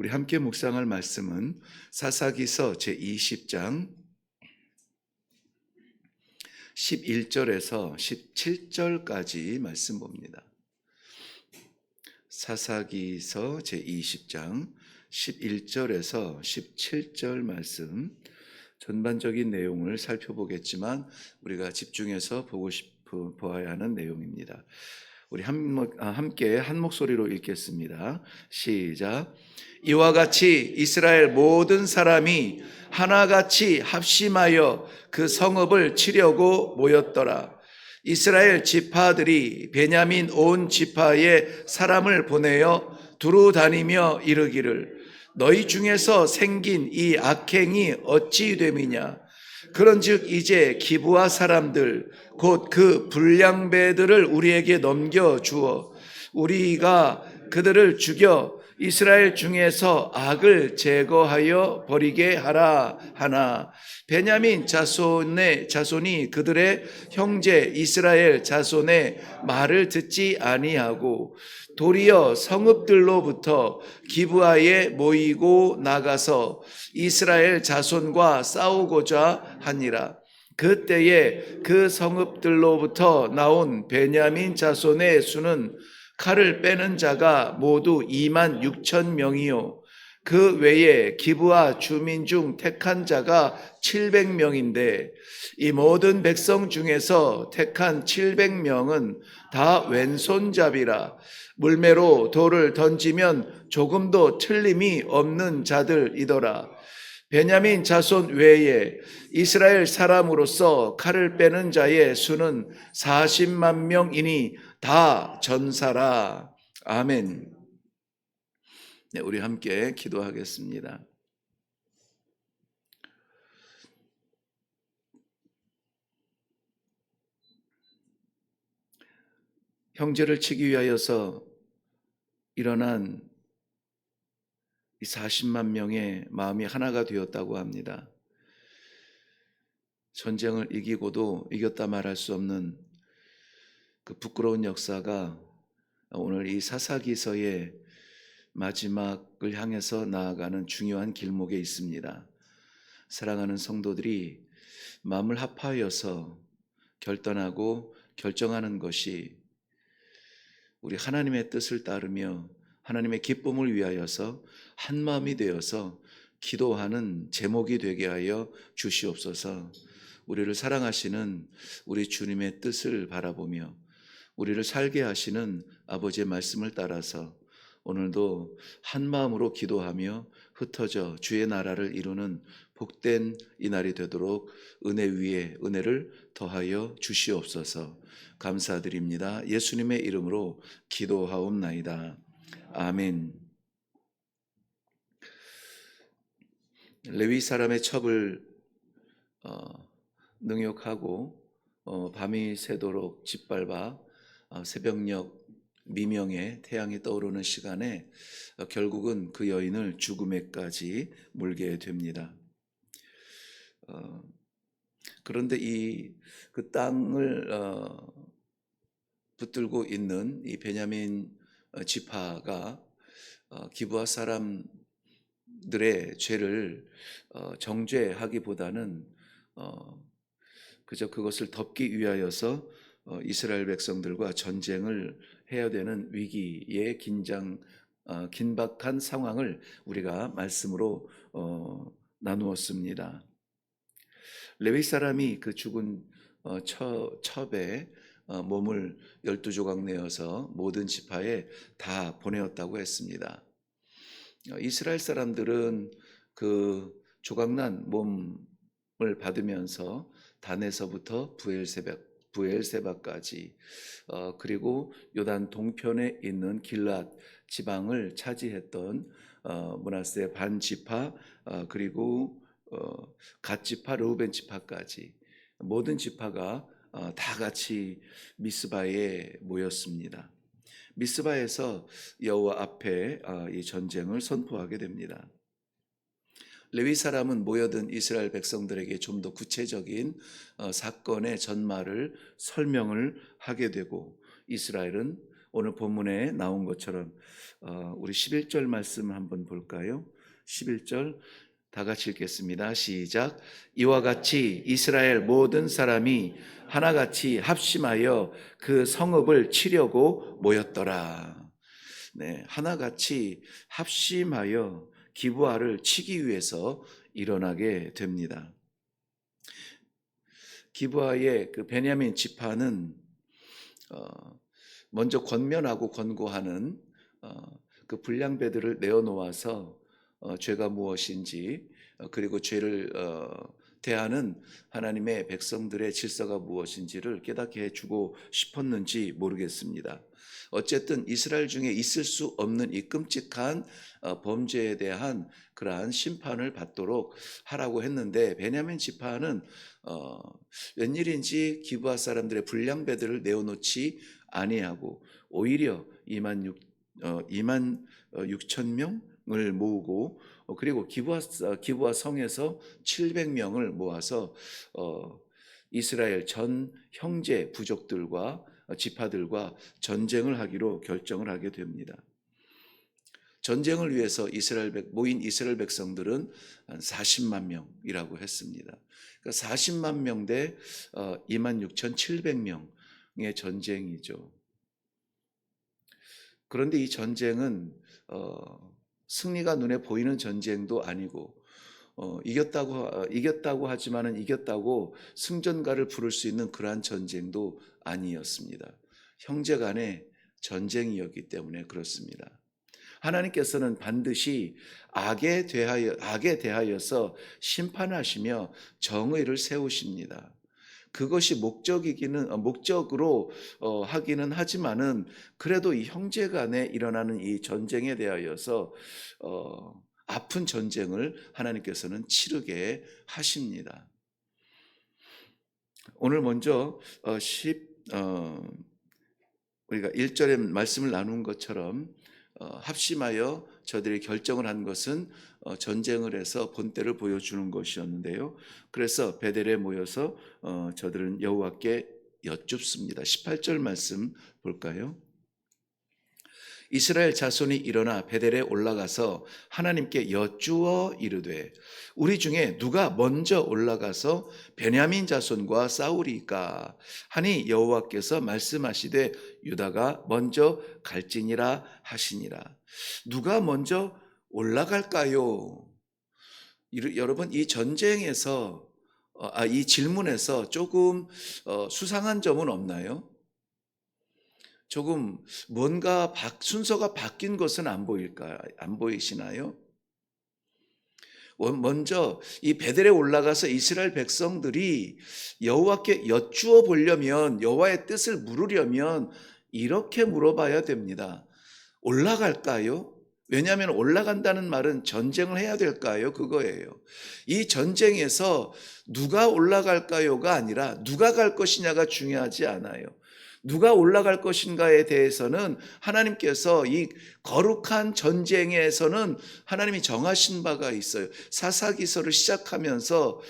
우리 함께 묵상할 말씀은 사사기서 제20장 11절에서 17절까지 말씀 봅니다. 사사기서 제20장 11절에서 17절 말씀, 전반적인 내용을 살펴보겠지만 우리가 집중해서 보아야 하는 내용입니다. 우리 함께 한 목소리로 읽겠습니다. 시작. 이와 같이 이스라엘 모든 사람이 하나같이 합심하여 그 성읍을 치려고 모였더라. 이스라엘 지파들이 베냐민 온 지파에 사람을 보내어 두루 다니며 이르기를 너희 중에서 생긴 이 악행이 어찌 됨이냐. 그런즉 이제 기브아 사람들 곧 그 불량배들을 우리에게 넘겨 주어 우리가 그들을 죽여 이스라엘 중에서 악을 제거하여 버리게 하라 하나 베냐민 자손이 그들의 형제 이스라엘 자손의 말을 듣지 아니하고 도리어 성읍들로부터 기브아에 모이고 나가서 이스라엘 자손과 싸우고자 하니라. 그때에 그 성읍들로부터 나온 베냐민 자손의 수는 칼을 빼는 자가 모두 2만 6천 명이요 그 외에 기브아 주민 중 택한 자가 700명인데 이 모든 백성 중에서 택한 700명은 다 왼손잡이라. 물매로 돌을 던지면 조금도 틀림이 없는 자들이더라. 베냐민 자손 외에 이스라엘 사람으로서 칼을 빼는 자의 수는 40만 명이니 다 전사라. 아멘. 네, 우리 함께 기도하겠습니다. 형제를 치기 위하여서 일어난 이 40만 명의 마음이 하나가 되었다고 합니다. 전쟁을 이기고도 이겼다 말할 수 없는 그 부끄러운 역사가 오늘 이 사사기서의 마지막을 향해서 나아가는 중요한 길목에 있습니다. 사랑하는 성도들이 마음을 합하여서 결단하고 결정하는 것이 우리 하나님의 뜻을 따르며 하나님의 기쁨을 위하여서 한 마음이 되어서 기도하는 제목이 되게 하여 주시옵소서. 우리를 사랑하시는 우리 주님의 뜻을 바라보며 우리를 살게 하시는 아버지의 말씀을 따라서 오늘도 한 마음으로 기도하며 흩어져 주의 나라를 이루는 복된 이 날이 되도록 은혜 위에 은혜를 더하여 주시옵소서. 감사드립니다. 예수님의 이름으로 기도하옵나이다. 아멘. 레위 사람의 첩을 능욕하고 밤이 새도록 짓밟아 새벽녘 미명에 태양이 떠오르는 시간에 결국은 그 여인을 죽음에까지 물게 됩니다. 그런데 그 땅을 붙들고 있는 이 베냐민 지파가 기브아 사람들의 죄를 정죄하기보다는 그저 그것을 덮기 위하여서 이스라엘 백성들과 전쟁을 해야 되는 위기의 긴박한 상황을 우리가 말씀으로 나누었습니다. 레위 사람이 그 죽은 첩에 몸을 12조각 내어서 모든 지파에 다 보내었다고 했습니다. 이스라엘 사람들은 그 조각난 몸을 받으면서 단에서부터 부엘세바까지 그리고 요단 동편에 있는 길앗 지방을 차지했던 므낫세 반 지파 그리고 갓 지파 르우벤 지파까지 모든 지파가 다 같이 미스바에 모였습니다. 미스바에서 여호와 앞에 이 전쟁을 선포하게 됩니다. 레위 사람은 모여든 이스라엘 백성들에게 좀 더 구체적인 사건의 전말을 설명을 하게 되고 이스라엘은 오늘 본문에 나온 것처럼 우리 11절 말씀 한번 볼까요? 11절 다 같이 읽겠습니다. 시작. 이와 같이 이스라엘 모든 사람이 하나같이 합심하여 그 성읍을 치려고 모였더라. 네, 하나같이 합심하여 기브아를 치기 위해서 일어나게 됩니다. 기브아의 그 베냐민 지파는 먼저 권면하고 권고하는 그 불량배들을 내어놓아서 죄가 무엇인지 그리고 죄를 대하는 하나님의 백성들의 질서가 무엇인지를 깨닫게 해주고 싶었는지 모르겠습니다. 어쨌든 이스라엘 중에 있을 수 없는 이 끔찍한 범죄에 대한 그러한 심판을 받도록 하라고 했는데 베냐민 지파는 웬일인지 기브아 사람들의 불량배들을 내어놓지 아니하고 오히려 2만 6천 명을 모으고 그리고 기브아 성에서 700명을 모아서 이스라엘 전 형제 부족들과 지파들과 전쟁을 하기로 결정을 하게 됩니다. 전쟁을 위해서 모인 이스라엘 백성들은 한 40만 명이라고 했습니다. 그러니까 40만 명 대 26,700명의 전쟁이죠. 그런데 이 전쟁은 승리가 눈에 보이는 전쟁도 아니고 이겼다고 하지만은 이겼다고 승전가를 부를 수 있는 그러한 전쟁도 아니었습니다. 형제 간의 전쟁이었기 때문에 그렇습니다. 하나님께서는 반드시 악에 대하여서 심판하시며 정의를 세우십니다. 그것이 목적으로 하기는 하지만은 그래도 이 형제 간에 일어나는 이 전쟁에 대하여서 아픈 전쟁을 하나님께서는 치르게 하십니다. 오늘 먼저 우리가 1절에 말씀을 나눈 것처럼 합심하여 저들이 결정을 한 것은 전쟁을 해서 본때를 보여주는 것이었는데요. 그래서 베델에 모여서 저들은 여호와께 여쭙습니다. 18절 말씀 볼까요? 이스라엘 자손이 일어나 베델에 올라가서 하나님께 여쭈어 이르되 우리 중에 누가 먼저 올라가서 베냐민 자손과 싸우리까 하니 여호와께서 말씀하시되 유다가 먼저 갈지니라 하시니라. 누가 먼저 올라갈까요? 여러분 이 전쟁에서 이 질문에서 조금 수상한 점은 없나요? 조금 뭔가 순서가 바뀐 것은 안 보이시나요? 먼저 이 베델에 올라가서 이스라엘 백성들이 여호와께 여쭈어 보려면 여호와의 뜻을 물으려면 이렇게 물어봐야 됩니다. 올라갈까요? 왜냐하면 올라간다는 말은 전쟁을 해야 될까요? 그거예요. 이 전쟁에서 누가 올라갈까요가 아니라 누가 갈 것이냐가 중요하지 않아요. 누가 올라갈 것인가에 대해서는 하나님께서 이 거룩한 전쟁에서는 하나님이 정하신 바가 있어요. 사사기서를 시작하면서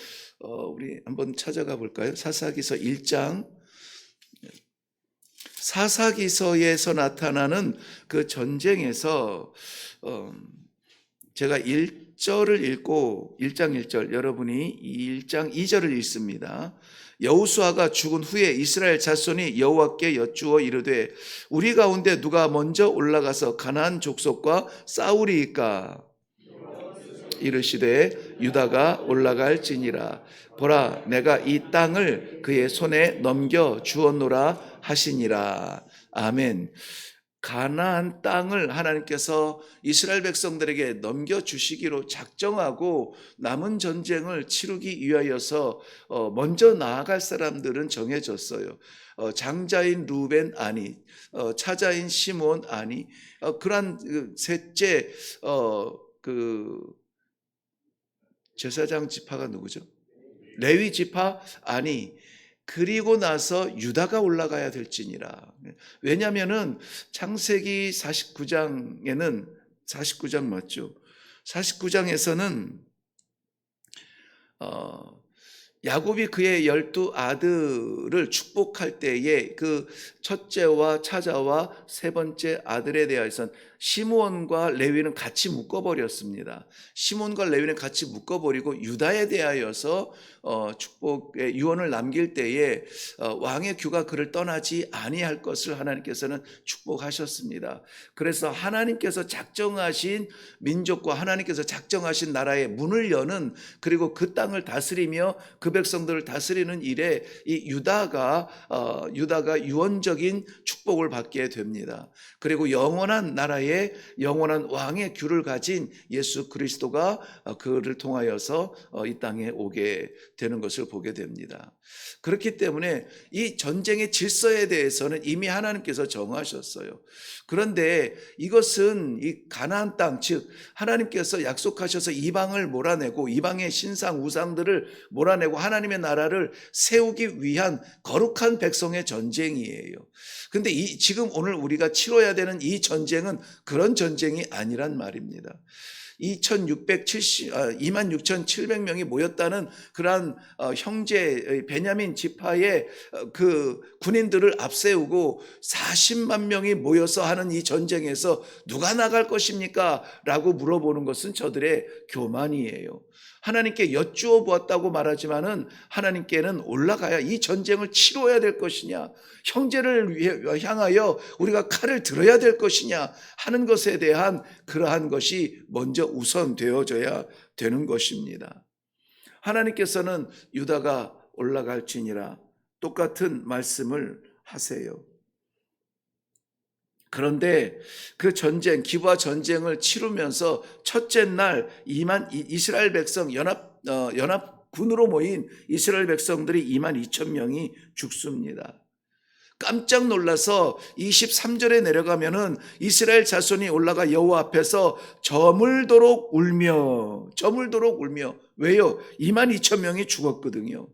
우리 한번 찾아가 볼까요? 사사기서 1장. 사사기서에서 나타나는 그 전쟁에서 제가 1절을 읽고 1장 1절 여러분이 1장 2절을 읽습니다. 여호수아가 죽은 후에 이스라엘 자손이 여호와께 여쭈어 이르되 우리 가운데 누가 먼저 올라가서 가나안 족속과 싸우리이까 이르시되 유다가 올라갈지니라. 보라 내가 이 땅을 그의 손에 넘겨 주었노라 하시니라. 아멘. 가나안 땅을 하나님께서 이스라엘 백성들에게 넘겨주시기로 작정하고 남은 전쟁을 치르기 위하여서 먼저 나아갈 사람들은 정해졌어요. 장자인 루벤 아니, 차자인 시몬 아니, 그러한 셋째 제사장 지파가 누구죠? 레위 지파 아니. 그리고 나서 유다가 올라가야 될지니라. 왜냐하면은 창세기 49장에는 49장 맞죠? 49장에서는 야곱이 그의 12 아들을 축복할 때에 그 첫째와 차자와 세 번째 아들에 대해서는 시므온과 레위는 같이 묶어버렸습니다. 시므온과 레위는 같이 묶어버리고 유다에 대하여서 축복의 유언을 남길 때에 왕의 규가 그를 떠나지 아니할 것을 하나님께서는 축복하셨습니다. 그래서 하나님께서 작정하신 민족과 하나님께서 작정하신 나라의 문을 여는, 그리고 그 땅을 다스리며 그 백성들을 다스리는 일에 이 유다가 유언적인 축복을 받게 됩니다. 그리고 영원한 나라의 영원한 왕의 규를 가진 예수 그리스도가 그를 통하여서 이 땅에 오게 되는 것을 보게 됩니다. 그렇기 때문에 이 전쟁의 질서에 대해서는 이미 하나님께서 정하셨어요. 그런데 이것은 이 가나안 땅, 즉 하나님께서 약속하셔서 이방을 몰아내고 이방의 신상 우상들을 몰아내고 하나님의 나라를 세우기 위한 거룩한 백성의 전쟁이에요. 근데 지금 오늘 우리가 치러야 되는 이 전쟁은 그런 전쟁이 아니란 말입니다. 26,700명이 모였다는 그러한 형제 베냐민 지파의 그 군인들을 앞세우고 40만 명이 모여서 하는 이 전쟁에서 누가 나갈 것입니까? 라고 물어보는 것은 저들의 교만이에요. 하나님께 여쭈어 보았다고 말하지만은 하나님께는 올라가야 이 전쟁을 치러야 될 것이냐, 형제를 향하여 우리가 칼을 들어야 될 것이냐 하는 것에 대한 그러한 것이 먼저 우선되어져야 되는 것입니다. 하나님께서는 유다가 올라갈지니라 똑같은 말씀을 하세요. 그런데 그 전쟁, 기브아 전쟁을 치르면서 첫째 날 이스라엘 백성 연합군으로 모인 이스라엘 백성들이 22,000명이 죽습니다. 깜짝 놀라서 23절에 내려가면은 이스라엘 자손이 올라가 여호와 앞에서 저물도록 울며 왜요? 22,000명이 죽었거든요.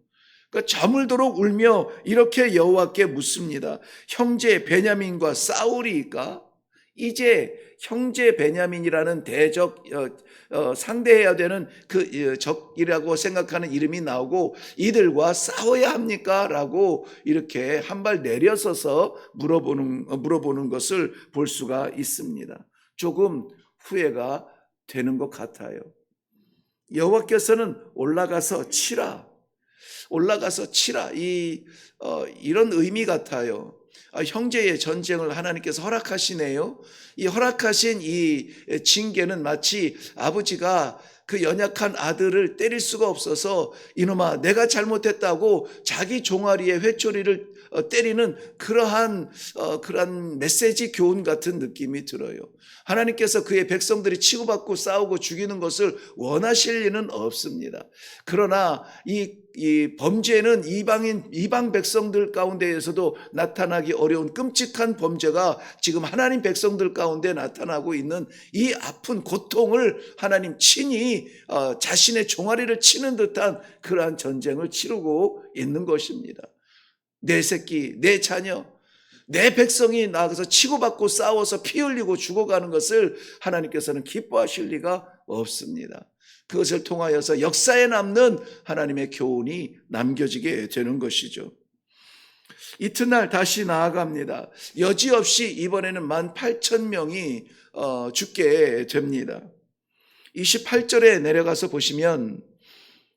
그러니까 저물도록 울며 이렇게 여호와께 묻습니다. 형제 베냐민과 싸우리이까? 이제 형제 베냐민이라는 대적 상대해야 되는 그 적이라고 생각하는 이름이 나오고 이들과 싸워야 합니까? 라고 이렇게 한 발 내려서서 물어보는 것을 볼 수가 있습니다. 조금 후회가 되는 것 같아요. 여호와께서는 올라가서 치라. 이런 의미 같아요. 형제의 전쟁을 하나님께서 허락하시네요. 이 허락하신 이 징계는 마치 아버지가 그 연약한 아들을 때릴 수가 없어서 이놈아 내가 잘못했다고 자기 종아리에 회초리를 때리는 그러한 메시지 교훈 같은 느낌이 들어요. 하나님께서 그의 백성들이 치고받고 싸우고 죽이는 것을 원하실 리는 없습니다. 그러나 이 범죄는 이방 백성들 가운데에서도 나타나기 어려운 끔찍한 범죄가 지금 하나님 백성들 가운데 나타나고 있는 이 아픈 고통을 하나님 친히 자신의 종아리를 치는 듯한 그러한 전쟁을 치르고 있는 것입니다. 내 새끼, 내 자녀, 내 백성이 나가서 치고받고 싸워서 피 흘리고 죽어가는 것을 하나님께서는 기뻐하실 리가 없습니다. 그것을 통하여서 역사에 남는 하나님의 교훈이 남겨지게 되는 것이죠. 이튿날 다시 나아갑니다. 여지없이 이번에는 18,000명이 죽게 됩니다. 28절에 내려가서 보시면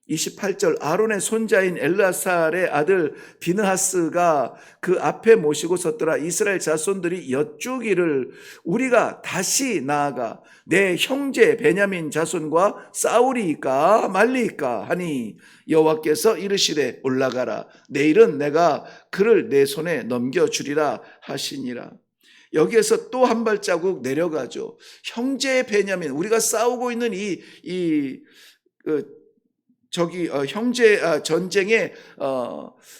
28절 아론의 손자인 엘르아살의 아들 비느하스가 그 앞에 모시고 섰더라. 이스라엘 자손들이 여쭈기를 우리가 다시 나아가 내 형제 베냐민 자손과 싸우리이까 말리이까 하니 여호와께서 이르시되 올라가라. 내일은 내가 그를 내 손에 넘겨주리라 하시니라. 여기에서 또 한 발자국 내려가죠. 형제 베냐민, 우리가 싸우고 있는 형제 전쟁에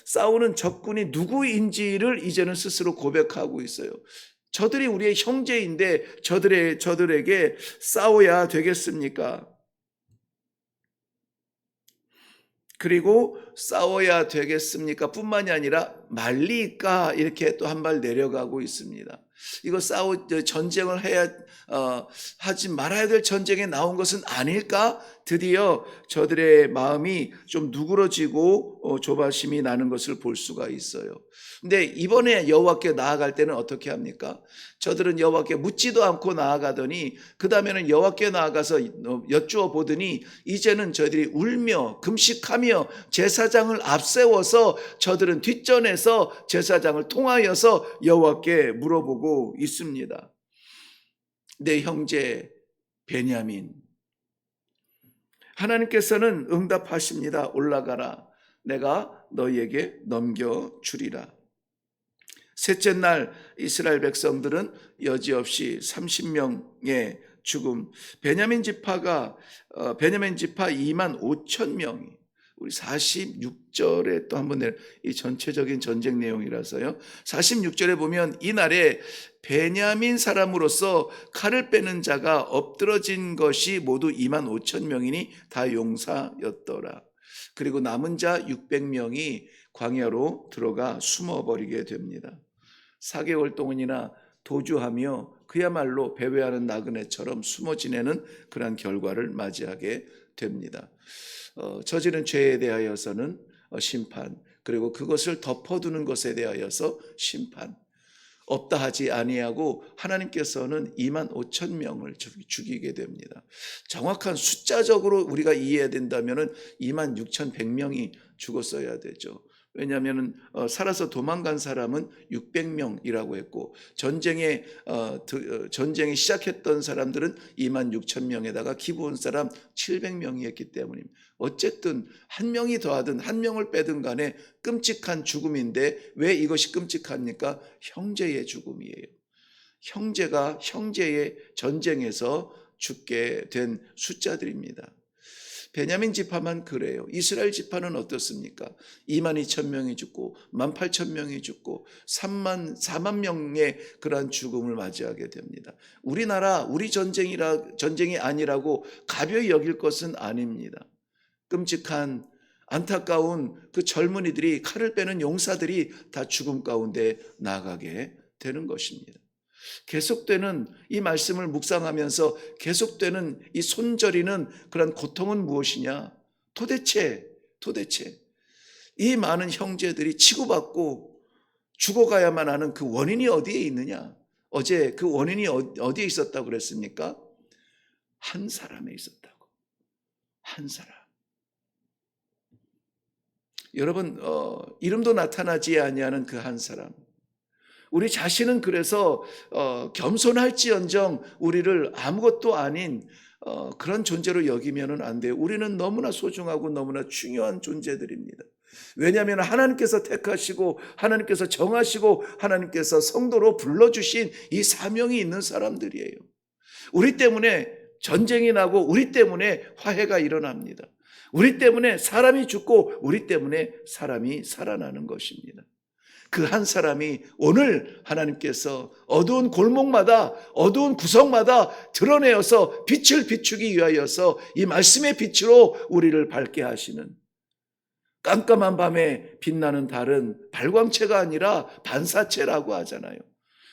싸우는 적군이 누구인지를 이제는 스스로 고백하고 있어요. 저들이 우리의 형제인데 저들에게 싸워야 되겠습니까? 그리고 싸워야 되겠습니까? 뿐만이 아니라 말리까 이렇게 또 한 발 내려가고 있습니다. 이거 전쟁을 하지 말아야 될 전쟁에 나온 것은 아닐까? 드디어 저들의 마음이 좀 누그러지고 조바심이 나는 것을 볼 수가 있어요. 근데 이번에 여호와께 나아갈 때는 어떻게 합니까? 저들은 여호와께 묻지도 않고 나아가더니 그 다음에는 여호와께 나아가서 여쭈어 보더니 이제는 저들이 울며 금식하며 제사장을 앞세워서 저들은 뒷전에서 제사장을 통하여서 여호와께 물어보고 있습니다. 내 형제 베냐민, 하나님께서는 응답하십니다. 올라가라. 내가 너희에게 넘겨주리라. 셋째 날 이스라엘 백성들은 여지없이 30명의 죽음, 베냐민 지파 2만 5천 명이, 우리 46절에 또 한번 이 전체적인 전쟁 내용이라서요. 46절에 보면 이날에 베냐민 사람으로서 칼을 빼는 자가 엎드러진 것이 모두 2만 5천 명이니 다 용사였더라. 그리고 남은 자 600명이 광야로 들어가 숨어버리게 됩니다. 4개월 동안이나 도주하며 그야말로 배회하는 나그네처럼 숨어 지내는 그러한 결과를 맞이하게 됩니다. 저지른 죄에 대하여서는 심판, 그리고 그것을 덮어두는 것에 대하여서 심판. 없다 하지 아니하고 하나님께서는 2만 5천 명을 죽이게 됩니다. 정확한 숫자적으로 우리가 이해해야 된다면 2만 6,100명이 죽었어야 되죠. 왜냐하면 살아서 도망간 사람은 600명이라고 했고 전쟁이 시작했던 사람들은 2만 6천 명에다가 기부온 사람 700명이었기 때문입니다. 어쨌든 한 명이 더하든 한 명을 빼든 간에 끔찍한 죽음인데 왜 이것이 끔찍합니까? 형제의 죽음이에요. 형제가 형제의 전쟁에서 죽게 된 숫자들입니다. 베냐민 지파만 그래요. 이스라엘 지파는 어떻습니까? 2만 2천 명이 죽고 1만 8천 명이 죽고 4만 명의 그러한 죽음을 맞이하게 됩니다. 우리나라 우리 전쟁이 아니라고 가벼이 여길 것은 아닙니다. 끔찍한 안타까운 그 젊은이들이, 칼을 빼는 용사들이 다 죽음 가운데 나가게 되는 것입니다. 계속되는 이 말씀을 묵상하면서 계속되는 이 손저리는 그런 고통은 무엇이냐? 도대체 이 많은 형제들이 치고받고 죽어가야만 하는 그 원인이 어디에 있느냐? 어제 그 원인이 어디에 있었다고 그랬습니까? 한 사람에 있었다고. 한 사람. 여러분, 이름도 나타나지 아니하는 그 한 사람. 우리 자신은 그래서 겸손할지언정 우리를 아무것도 아닌 그런 존재로 여기면은 안 돼요. 우리는 너무나 소중하고 너무나 중요한 존재들입니다. 왜냐하면 하나님께서 택하시고 하나님께서 정하시고 하나님께서 성도로 불러주신 이 사명이 있는 사람들이에요. 우리 때문에 전쟁이 나고 우리 때문에 화해가 일어납니다. 우리 때문에 사람이 죽고 우리 때문에 사람이 살아나는 것입니다. 그 한 사람이 오늘 하나님께서 어두운 골목마다, 어두운 구석마다 드러내어서 빛을 비추기 위하여서 이 말씀의 빛으로 우리를 밝게 하시는, 깜깜한 밤에 빛나는 달은 발광체가 아니라 반사체라고 하잖아요.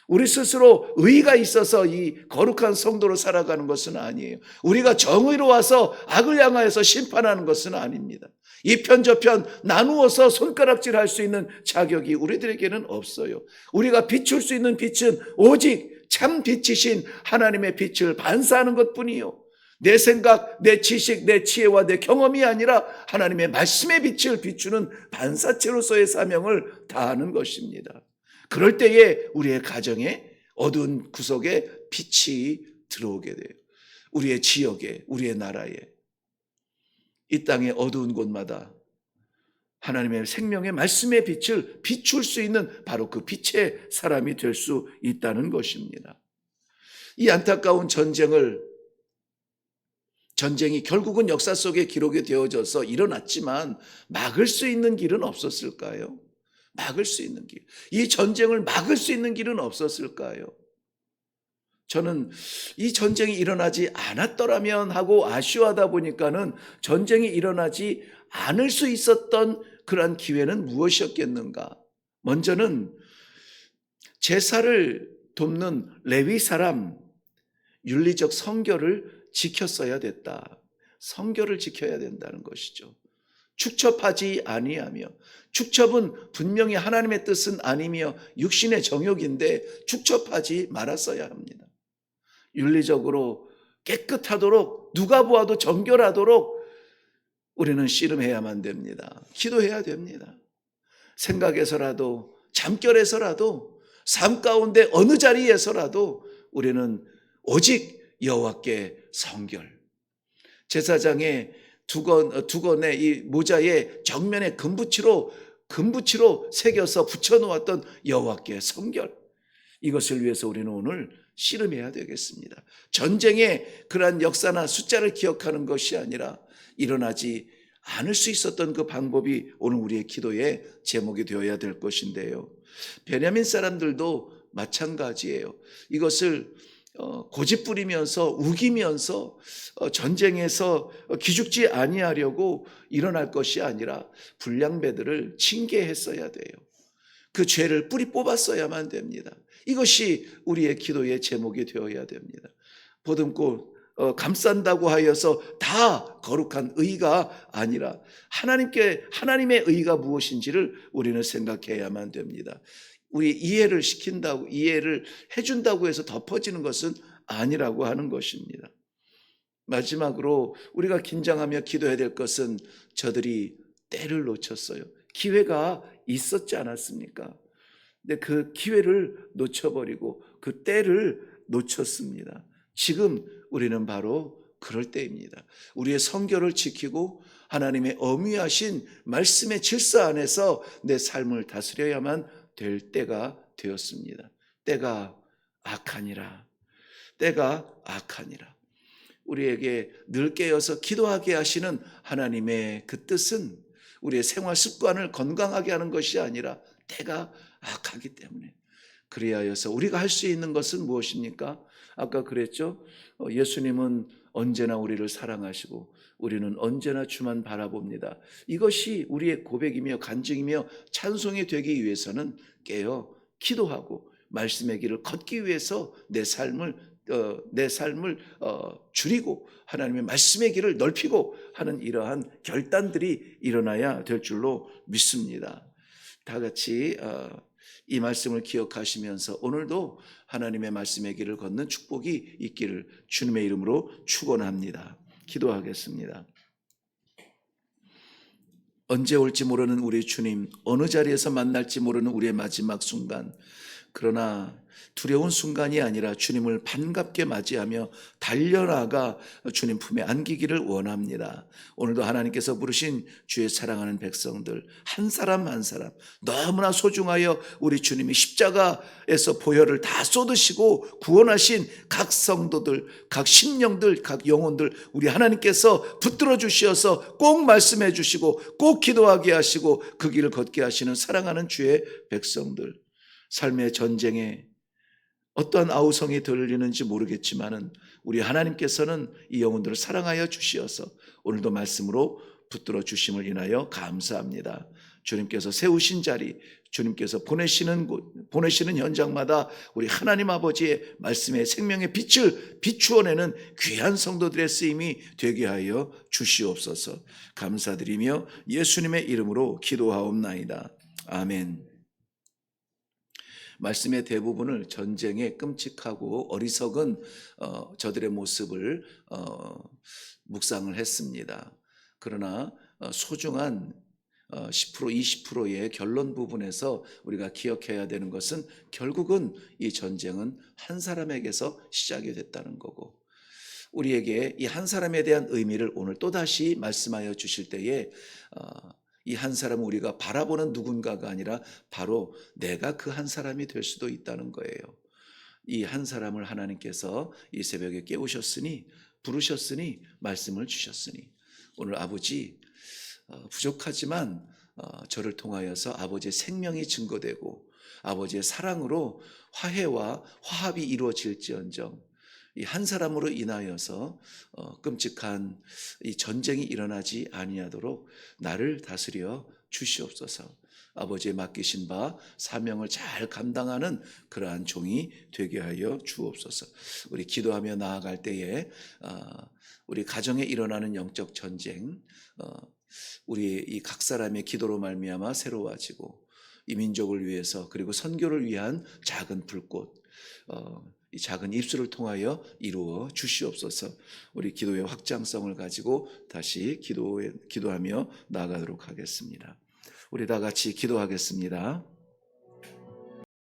우리 스스로 의의가 있어서 이 거룩한 성도로 살아가는 것은 아니에요. 우리가 정의로 와서 악을 향하여서 심판하는 것은 아닙니다. 이 편 저편 나누어서 손가락질할 수 있는 자격이 우리들에게는 없어요. 우리가 비출 수 있는 빛은 오직 참 빛이신 하나님의 빛을 반사하는 것뿐이요, 내 생각, 내 지식, 내 지혜와 내 경험이 아니라 하나님의 말씀의 빛을 비추는 반사체로서의 사명을 다하는 것입니다. 그럴 때에 우리의 가정에 어두운 구석에 빛이 들어오게 돼요. 우리의 지역에, 우리의 나라에, 이 땅의 어두운 곳마다 하나님의 생명의 말씀의 빛을 비출 수 있는 바로 그 빛의 사람이 될 수 있다는 것입니다. 이 안타까운 전쟁이 결국은 역사 속에 기록이 되어져서 일어났지만 막을 수 있는 길은 없었을까요? 막을 수 있는 길, 이 전쟁을 막을 수 있는 길은 없었을까요? 저는 이 전쟁이 일어나지 않았더라면 하고 아쉬워하다 보니까는 전쟁이 일어나지 않을 수 있었던 그러한 기회는 무엇이었겠는가? 먼저는 제사를 돕는 레위 사람, 윤리적 성결을 지켰어야 됐다. 성결을 지켜야 된다는 것이죠. 축첩하지 아니하며, 축첩은 분명히 하나님의 뜻은 아니며 육신의 정욕인데 축첩하지 말았어야 합니다. 윤리적으로 깨끗하도록, 누가 보아도 정결하도록 우리는 씨름해야만 됩니다. 기도해야 됩니다. 생각에서라도, 잠결에서라도, 삶 가운데 어느 자리에서라도 우리는 오직 여호와께 성결. 제사장의 두 건의 이 모자의 정면에 금붙이로 새겨서 붙여놓았던 여호와께 성결. 이것을 위해서 우리는 오늘 씨름해야 되겠습니다. 전쟁의 그러한 역사나 숫자를 기억하는 것이 아니라 일어나지 않을 수 있었던 그 방법이 오늘 우리의 기도의 제목이 되어야 될 것인데요. 베냐민 사람들도 마찬가지예요. 이것을 고집부리면서 우기면서 전쟁에서 기죽지 아니하려고 일어날 것이 아니라 불량배들을 징계했어야 돼요. 그 죄를 뿌리 뽑았어야만 됩니다. 이것이 우리의 기도의 제목이 되어야 됩니다. 보듬고 감싼다고 하여서 다 거룩한 의가 아니라 하나님의 의가 무엇인지를 우리는 생각해야만 됩니다. 우리 이해를 해준다고 해서 덮어지는 것은 아니라고 하는 것입니다. 마지막으로 우리가 긴장하며 기도해야 될 것은 저들이 때를 놓쳤어요. 기회가 있었지 않았습니까? 근데 그 기회를 놓쳐버리고 그 때를 놓쳤습니다. 지금 우리는 바로 그럴 때입니다. 우리의 성결을 지키고 하나님의 엄위하신 말씀의 질서 안에서 내 삶을 다스려야만 될 때가 되었습니다. 때가 악하니라. 때가 악하니라. 우리에게 늘 깨어서 기도하게 하시는 하나님의 그 뜻은 우리의 생활 습관을 건강하게 하는 것이 아니라 때가 악하기 때문에, 그리하여서 우리가 할 수 있는 것은 무엇입니까? 아까 그랬죠. 예수님은 언제나 우리를 사랑하시고 우리는 언제나 주만 바라봅니다. 이것이 우리의 고백이며 간증이며 찬송이 되기 위해서는 깨어 기도하고 말씀의 길을 걷기 위해서 내 삶을 줄이고 하나님의 말씀의 길을 넓히고 하는 이러한 결단들이 일어나야 될 줄로 믿습니다. 다 같이 이 말씀을 기억하시면서 오늘도 하나님의 말씀의 길을 걷는 축복이 있기를 주님의 이름으로 축원합니다. 기도하겠습니다. 언제 올지 모르는 우리 주님, 어느 자리에서 만날지 모르는 우리의 마지막 순간, 그러나 두려운 순간이 아니라 주님을 반갑게 맞이하며 달려나가 주님 품에 안기기를 원합니다. 오늘도 하나님께서 부르신 주의 사랑하는 백성들 한 사람 한 사람 너무나 소중하여 우리 주님이 십자가에서 보혈을 다 쏟으시고 구원하신 각 성도들, 각 심령들, 각 영혼들 우리 하나님께서 붙들어 주시어서 꼭 말씀해 주시고 꼭 기도하게 하시고 그 길을 걷게 하시는 사랑하는 주의 백성들, 삶의 전쟁에 어떠한 아우성이 들리는지 모르겠지만은 우리 하나님께서는 이 영혼들을 사랑하여 주시어서 오늘도 말씀으로 붙들어 주심을 인하여 감사합니다. 주님께서 세우신 자리, 주님께서 보내시는 현장마다 우리 하나님 아버지의 말씀의 생명의 빛을 비추어내는 귀한 성도들의 쓰임이 되게 하여 주시옵소서. 감사드리며 예수님의 이름으로 기도하옵나이다. 아멘. 말씀의 대부분을 전쟁의 끔찍하고 어리석은 저들의 모습을 묵상을 했습니다. 그러나 소중한 10% 20%의 결론 부분에서 우리가 기억해야 되는 것은 결국은 이 전쟁은 한 사람에게서 시작이 됐다는 거고, 우리에게 이 한 사람에 대한 의미를 오늘 또다시 말씀하여 주실 때에 이 한 사람은 우리가 바라보는 누군가가 아니라 바로 내가 그 한 사람이 될 수도 있다는 거예요. 이 한 사람을 하나님께서 이 새벽에 깨우셨으니, 부르셨으니, 말씀을 주셨으니 오늘 아버지 부족하지만 저를 통하여서 아버지의 생명이 증거되고 아버지의 사랑으로 화해와 화합이 이루어질지언정 이 한 사람으로 인하여서 끔찍한 이 전쟁이 일어나지 아니하도록 나를 다스려 주시옵소서. 아버지의 맡기신 바 사명을 잘 감당하는 그러한 종이 되게 하여 주옵소서. 우리 기도하며 나아갈 때에 우리 가정에 일어나는 영적 전쟁, 우리 이 각 사람의 기도로 말미암아 새로워지고 이 민족을 위해서 그리고 선교를 위한 작은 불꽃, 이 작은 입술을 통하여 이루어 주시옵소서. 우리 기도의 확장성을 가지고 다시 기도하며 나아가도록 하겠습니다. 우리 다 같이 기도하겠습니다.